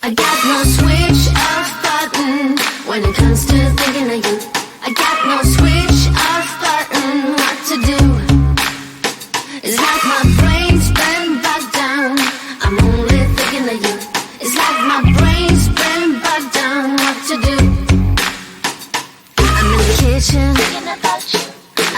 I got no switch off button when it comes to thinking of you. I got no switch off button. What to do? It's like my brain's been bogged down. I'm only thinking of you. It's like my brain's been bogged down. What to do? I'm in the kitchen thinking about you.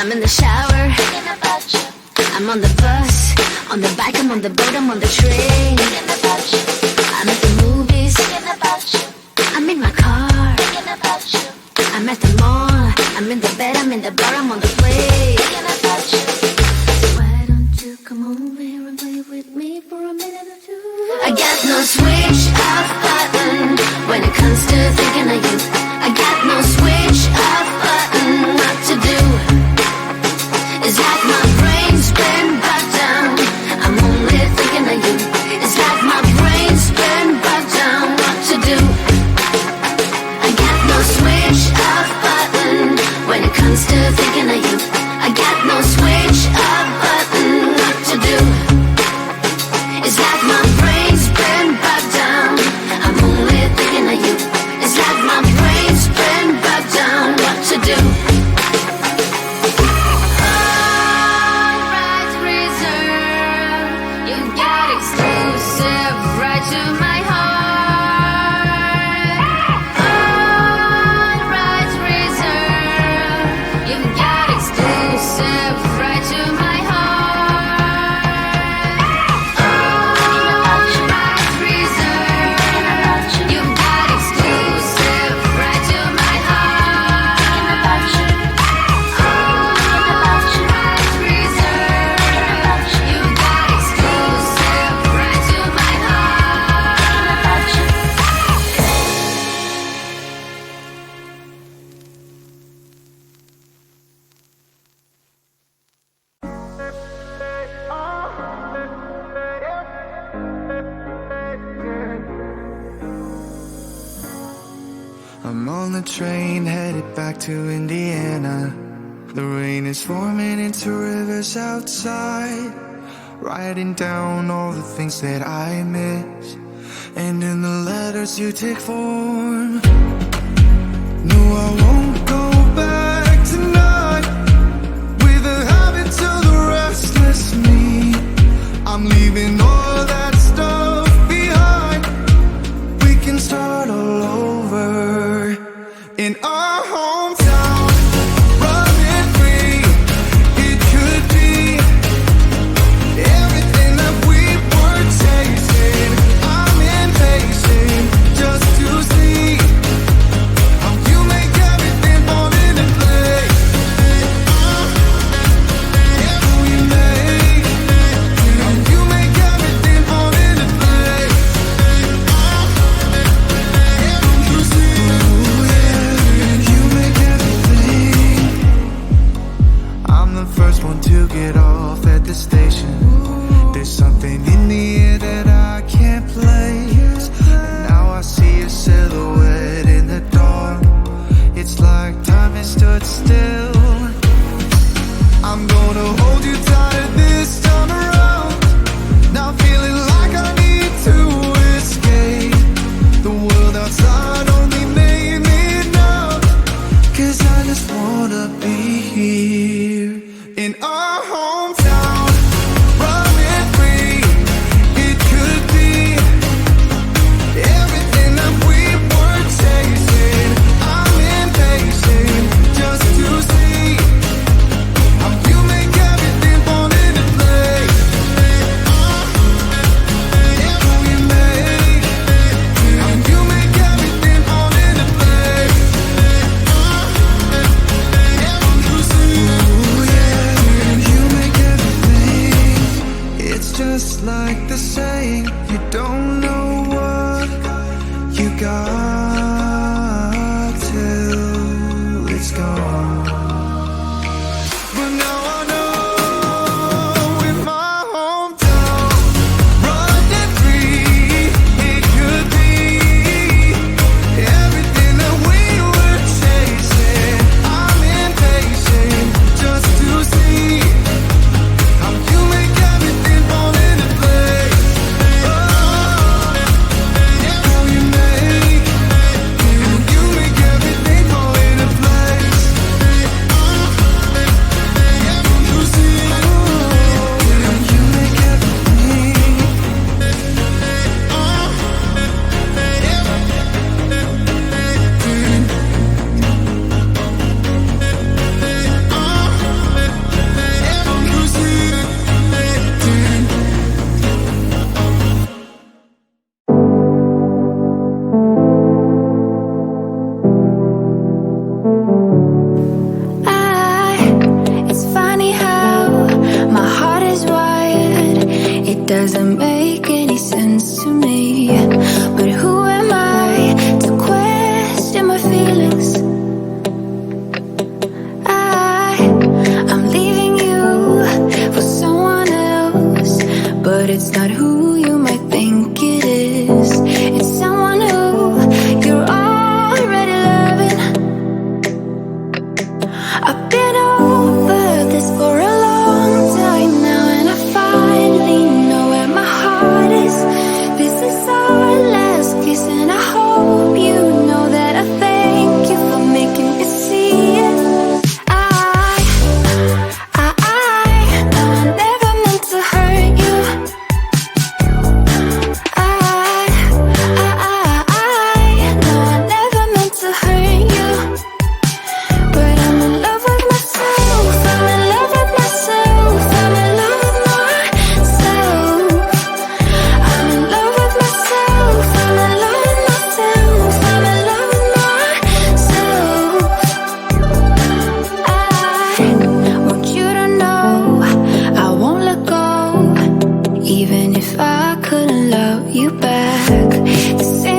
I'm in the shower thinking about you. I'm on the bus, on the bike, I'm on the boat, I'm on the train thinking about you. I'm at the movies thinking about you. I'm in my car thinking about you. I'm at the mall, I'm in the bed, I'm in the bar, I'm on the plane thinking about you. Why don't you come over here and play with me for a minute or two? I got no switch off button when it comes to thinking of you. I got no switch off button. What to do? It's like my brain's been bogged down. I'm only thinking of you. It's like my brain's been bogged down. What to do? I got no switch off button when it comes to thinking of you. I got no switch off button. What to do? It's like my brain's been bogged down. I'm only thinking of you. It's like my brain's been bogged down. What to do? I'm on the train headed back to Indiana. The rain is forming into rivers outside, writing down all the things that I miss, and in the letters you take form. No, I won't go back tonight with the habits of the restless me. I'm leaving all that stuff behind. We can start all over in our hometown, running free. It could be everything that we were chasing. I'm impatient just to see how you make everything fall into place. How you make everything fall into place. You see, you make everything. I'm the first one to get off at the station. There's something in the air that I can't place, and now I see a silhouette in the dark. It's like time has stood still. I'm gonna hold you tight this time around. Now feeling like I need to escape. The world outside only made me numb, 'cause I just wanna be here in our hometown, running free. It could be everything that we were chasing. I'm impatient just to see how you make everything fall into place. How you make everything fall into place. You see, you make everything. It's just like the saying, you don't know what you got till it's gone. But now I know in my hometown, running free, it could be everything that we were chasing. I'm impatient just to see how you make everything fall into place. How you doesn't make any sense to me. But who am I to question my feelings? I'm leaving you for someone else, but it's not who you might think it is. It's someone who you're already loving. I've been over this for a long time now, and I finally know where my heart is. This is our last kiss, and I hope you know that I thank you for making me see it. No, I never meant to hurt you. No, I never meant to hurt you. But I'm in love with myself. I'm in love with myself. I'm in love with myself. I'm in love with myself. I'm in love with myself. I'm in love with myself. I want you to know I won't let go, even if I couldn't love you back the same